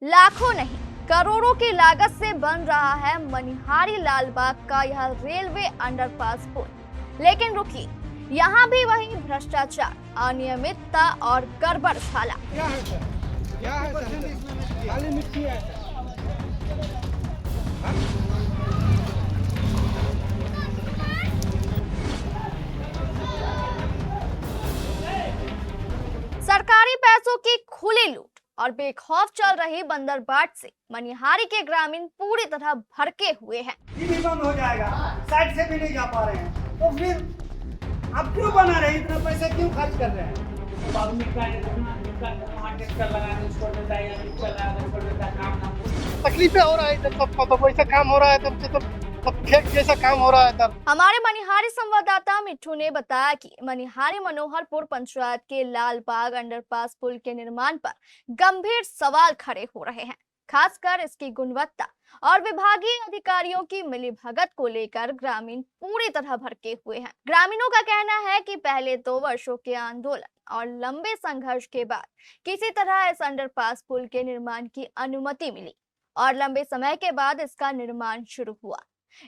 लाखों नहीं, करोड़ों की लागत से बन रहा है मनिहारी लालबाग का यह रेलवे अंडरपास पुल। लेकिन रुकिए, यहाँ भी वही भ्रष्टाचार, अनियमितता और गड़बड़ झाला। क्या है सर? क्या है सर? इसमें खाली मिट्टी है सर। सरकारी पैसों की खुली लूट और बेखौफ चल रही बंदरबाट से मनिहारी के ग्रामीण पूरी तरह भड़के हुए हैं। ये भी बंद हो जाएगा, साइड से भी नहीं जा पा रहे हैं, तो फिर आप क्यों बना रहे हैं? इतना पैसा क्यों खर्च कर रहे हैं? तकलीफें हो रहा है इधर सबको, तो वैसा काम हो रहा है तब फेक जैसा काम हो रहा है इधर। हमारे मनिहारी संवाददाता मिट्ठू ने बताया कि मनिहारी मनोहरपुर पंचायत के लालबाग अंडरपास पुल के निर्माण पर गंभीर सवाल खड़े हो रहे हैं, खासकर इसकी गुणवत्ता और विभागीय अधिकारियों की मिलीभगत को लेकर ग्रामीण पूरी तरह भड़के हुए हैं। ग्रामीणों का कहना है कि पहले तो वर्षों के आंदोलन और लंबे संघर्ष के बाद किसी तरह इस अंडरपास पुल के निर्माण की अनुमति मिली और लंबे समय के बाद इसका निर्माण शुरू हुआ।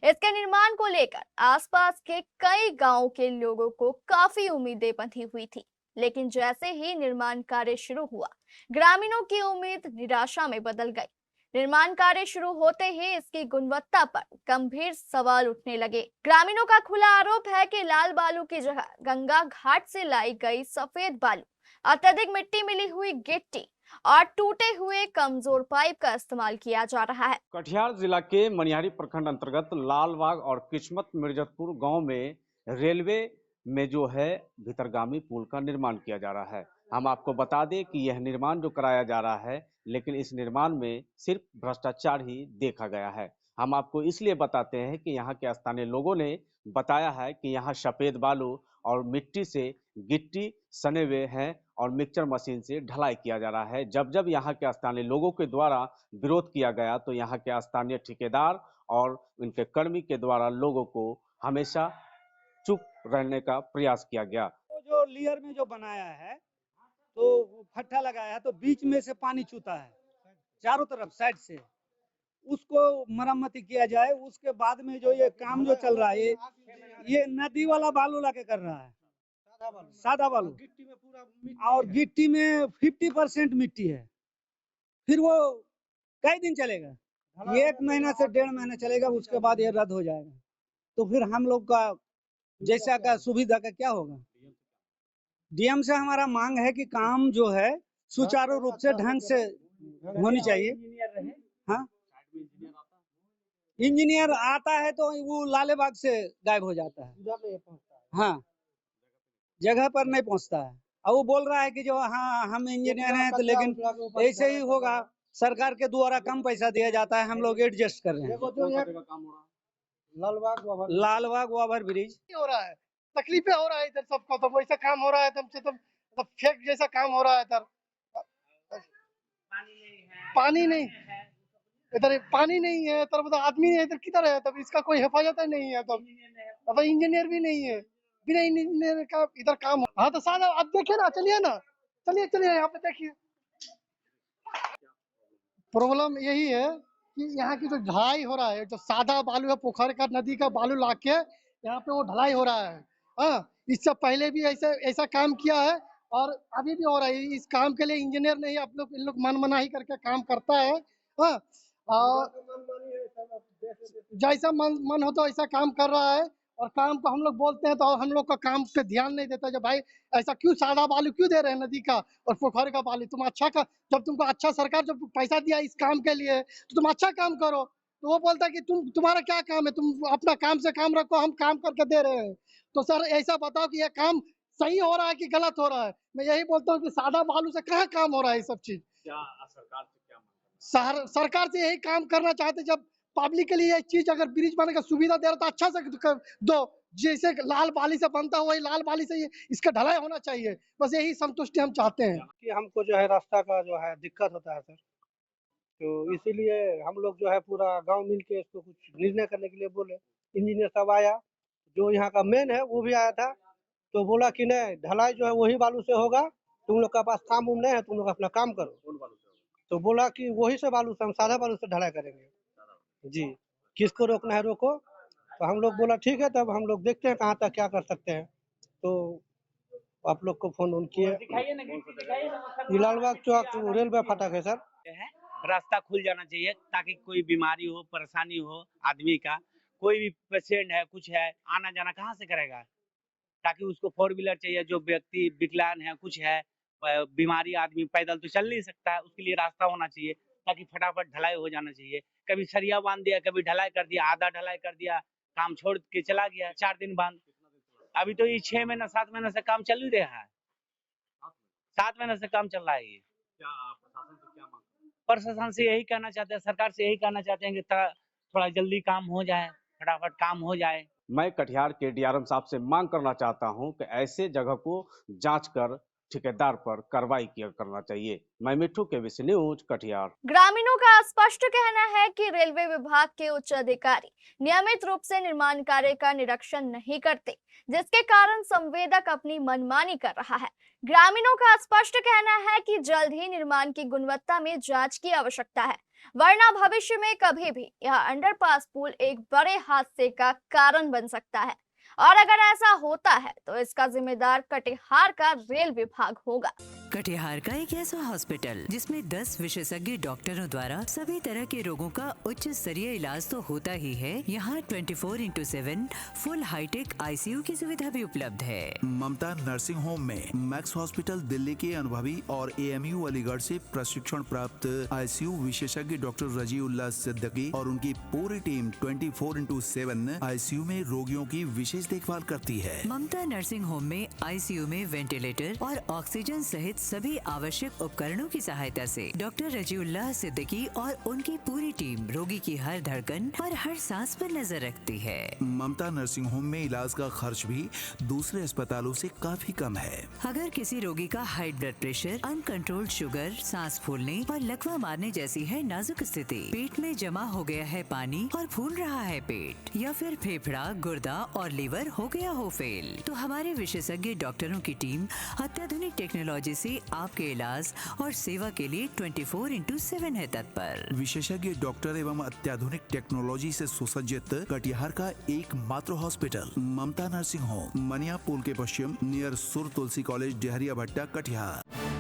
इसके निर्माण को लेकर आसपास के कई गांवों के लोगों को काफी उम्मीदें बंधी हुई थी, लेकिन जैसे ही निर्माण कार्य शुरू हुआ, ग्रामीणों की उम्मीद निराशा में बदल गई। निर्माण कार्य शुरू होते ही इसकी गुणवत्ता पर गंभीर सवाल उठने लगे। ग्रामीणों का खुला आरोप है कि लाल बालू की जगह गंगा घाट से लाई गई सफेद बालू, अत्यधिक मिट्टी मिली हुई गिट्टी और टूटे हुए कमजोर पाइप का इस्तेमाल किया जा रहा है। कटिहार जिला के मनिहारी प्रखंड अंतर्गत लालबाग और किस्मत मिर्जतपुर गांव में रेलवे में जो है भितरगामी पुल का निर्माण किया जा रहा है। हम आपको बता दें कि यह निर्माण जो कराया जा रहा है, लेकिन इस निर्माण में सिर्फ भ्रष्टाचार ही देखा गया है। हम आपको इसलिए बताते हैं कि यहाँ के स्थानीय लोगों ने बताया है कि यहाँ सफेद बालू और मिट्टी से गिट्टी सने हुए हैं और मिक्सचर मशीन से ढलाई किया जा रहा है। जब जब यहाँ के स्थानीय लोगों के द्वारा विरोध किया गया तो यहाँ के स्थानीय ठेकेदार और उनके कर्मी के द्वारा लोगों को हमेशा चुप रहने का प्रयास किया गया। तो जो लेयर में जो बनाया है, तो वो फट्टा लगाया है, तो बीच में से पानी चूता है चारों तरफ साइड से, उसको मरम्मती किया जाए। उसके बाद में जो ये काम जो चल रहा है, ये नदी वाला बालू लाके कर रहा है, सादा बालू, और गिट्टी में 50% मिट्टी है। फिर वो कई दिन चलेगा? 1 महीना से 1.5 महीना चलेगा, उसके बाद ये रद्द हो जाएगा। तो फिर हम लोग का जैसा का सुविधा का क्या होगा? डीएम से हमारा मांग है कि काम जो है सुचारू रूप से ढंग से होनी चाहिए। हाँ, इंजीनियर आता है तो वो लालेबाग से गायब हो जाता है। हाँ, जगह पर नहीं पहुंचता है। और वो बोल रहा है कि जो हाँ हम इंजीनियर हैं, तो लेकिन ऐसे ही होगा, सरकार के द्वारा कम पैसा दिया जाता है, हम लोग एडजस्ट कर रहे हैं। लालबाग ओवर ब्रिज हो रहा है, तकलीफें हो रहा है इधर सबको, तो वैसा काम हो रहा है तब फेक जैसा काम हो रहा है इधर। पानी नहीं, इधर पानी नहीं है, तब आदमी नहीं है, इधर किधर है? तब इसका कोई हिफाजत नहीं है, तब इंजीनियर भी नहीं है, बिना इंजीनियर का इधर काम। हाँ तो सादा, अब देखिए ना, चलिए ना, चलिए यहाँ पे देखिए। प्रॉब्लम यही है कि यहाँ की जो ढलाई हो रहा है, जो सादा बालू है, पोखर का नदी का बालू लाके यहाँ पे वो ढलाई हो रहा है। हाँ, इससे पहले भी ऐसा काम किया है और अभी भी हो रहा है। इस काम के लिए इंजीनियर नहीं, आप लोग इन लोग मनमानी करके काम करता है। हाँ, और जैसा मन हो तो ऐसा काम कर रहा है, और काम को हम लोग बोलते हैं तो हम लोग का काम पे ध्यान नहीं देता। जब भाई ऐसा क्यों सादा बालू क्यों दे रहे हैं नदी का और पोखर का बालू? तुम अच्छा का, जब तुमको अच्छा सरकार जब पैसा दिया इस काम के लिए, तो तुम अच्छा काम करो। तो वो बोलता है कि तुम्हारा क्या काम है, तुम अपना काम से काम रखो, हम काम करके दे रहे हैं। तो सर ऐसा बताओ कि यह काम सही हो रहा है कि गलत हो रहा है? मैं यही बोलता हूँ कि सादा बालू से कहाँ काम हो रहा है ये सब चीज। सरकार से यही काम करना चाहते, जब पब्लिक के लिए ये चीज अगर ब्रिज बनने का सुविधा दे रहा तो अच्छा से दो। जैसे लाल बाली से बनता हुआ लाल बाली से इसका ढलाई होना चाहिए। बस यही संतुष्टि हम चाहते हैं। कि हमको जो है रास्ता का जो है दिक्कत होता है सर, तो इसीलिए हम लोग जो है पूरा गांव मिल के इसको कुछ निर्णय करने के लिए बोले। इंजीनियर साहब आया, जो यहाँ का मेन है वो भी आया था, तो बोला कि नहीं, ढलाई जो है वही बालू से होगा, तुम लोग का पास काम उम नहीं है, तुम लोग अपना काम करो। तो बोला कि वही से बालू से हम सादा बालू से ढलाई करेंगे जी, किसको रोकना है रोको। तो हम लोग बोला ठीक है, तब हम लोग देखते हैं कहाँ तक क्या कर सकते हैं। तो आप लोग को फोन किए। ये लालबाग चौक रेलवे फाटक है सर। है रास्ता खुल जाना चाहिए ताकि कोई बीमारी हो, परेशानी हो आदमी का, कोई भी पेशेंट है, कुछ है, आना जाना कहाँ से करेगा। ताकि उसको 4 व्हीलर चाहिए, जो व्यक्ति विकलांग है, कुछ है, बीमारी आदमी पैदल तो चल नहीं सकता है, उसके लिए रास्ता होना चाहिए ताकि फटाफट ढलाई हो जाना चाहिए। कभी सरिया बांध दिया, कभी ढलाई कर दिया, आधा ढलाई कर दिया, काम छोड़ के चला गया, 4 दिन बाद। अभी तो ये 6 महीना 7 महीना से काम चल ही रहा है, 7 महीने से काम चल रहा है। ये प्रशासन से यही कहना चाहते हैं, सरकार से यही कहना चाहते हैं कि थोड़ा जल्दी काम हो जाए, फटाफट काम हो जाए। मैं कटिहार के डीआरएम साहब से मांग करना चाहता हूं कि ऐसे जगह को जांच कर ठेकेदार पर कार्रवाई किया करना चाहिए। मैं मिट्ठू केबीसी न्यूज कटिहार। ग्रामीणों का स्पष्ट कहना है कि रेलवे विभाग के उच्च अधिकारी नियमित रूप से निर्माण कार्य का निरीक्षण नहीं करते, जिसके कारण संवेदक अपनी मनमानी कर रहा है। ग्रामीणों का स्पष्ट कहना है कि जल्द ही निर्माण की गुणवत्ता में जांच की आवश्यकता है, वरना भविष्य में कभी भी यह अंडरपास पुल एक बड़े हादसे का कारण बन सकता है, और अगर ऐसा होता है तो इसका जिम्मेदार कटिहार का रेल विभाग होगा। कटिहार का एक ऐसा हॉस्पिटल जिसमें 10 विशेषज्ञ डॉक्टरों द्वारा सभी तरह के रोगों का उच्च स्तरीय इलाज तो होता ही है, यहाँ 24/7 फुल हाईटेक ICU की सुविधा भी उपलब्ध है। ममता नर्सिंग होम में मैक्स हॉस्पिटल दिल्ली के अनुभवी और AMU अलीगढ़ से प्रशिक्षण प्राप्त ICU विशेषज्ञ डॉक्टर रजीउल्लाह सिद्दीकी और उनकी पूरी टीम 24/7 ICU में रोगियों की विशेष देखभाल करती है। ममता नर्सिंग होम में ICU में वेंटिलेटर और ऑक्सीजन सहित सभी आवश्यक उपकरणों की सहायता से डॉक्टर रजीउल्लाह सिद्दीकी और उनकी पूरी टीम रोगी की हर धड़कन और हर सांस पर नजर रखती है। ममता नर्सिंग होम में इलाज का खर्च भी दूसरे अस्पतालों से काफी कम है। अगर किसी रोगी का high blood pressure, uncontrolled sugar, सांस फूलने और लकवा मारने जैसी है नाजुक स्थिति, पेट में जमा हो गया है पानी और फूल रहा है पेट, या फिर फेफड़ा, गुर्दा और लीवर हो गया हो फेल, तो हमारे विशेषज्ञ डॉक्टरों की टीम अत्याधुनिक टेक्नोलॉजी से आपके इलाज और सेवा के लिए 24/7 है तत्पर। विशेषज्ञ डॉक्टर एवं अत्याधुनिक टेक्नोलॉजी से सुसज्जित कटिहार का एकमात्र हॉस्पिटल ममता नर्सिंग होम, मनिया पुल के पश्चिम नियर सुर तुलसी कॉलेज, डेहरिया भट्टा, कटिहार।